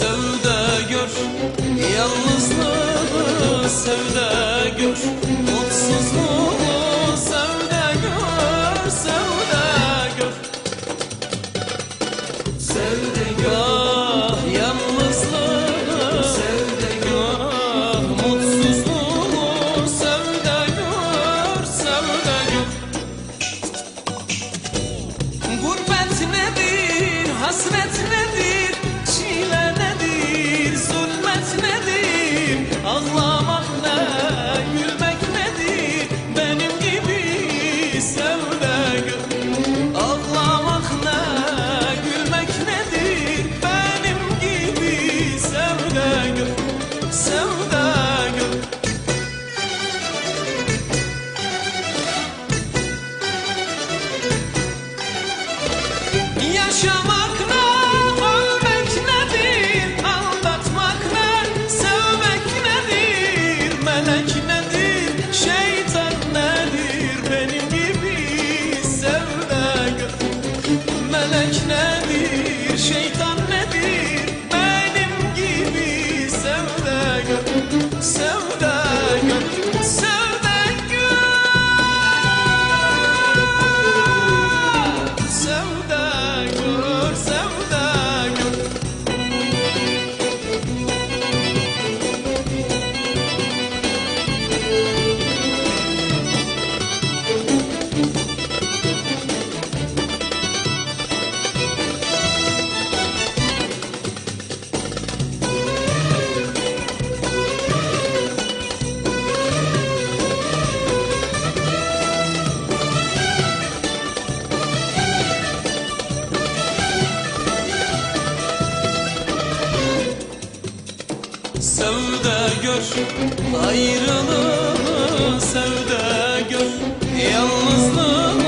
Sevda gör, yalnızlığı sevda gör, mutsuzluğu sevda gör, sevda gör. Sevda gör, yalnızlığı sevda gör, mutsuzluğu sevda gör, sevda gör. Gurbet nedir, hasret nedir, çile nedir, zulmet nedir, ağlamak ne, gülmek nedir, benim gibi sevda gör. Ağlamak ne, gülmek nedir, benim gibi sevda gör, sevda gör. Yaşamak ne, ölmek nedir, aldatmak ne, sevmek nedir, melek nedir, şeytan nedir, benim gibi sevda gör. Melek nedir, şeytan nedir, benim gibi sevda gör, sevda gör, sevda gör, sevda gör, sevda gör. Sevda gör, ayrılığı sevda gör, yalnızlığı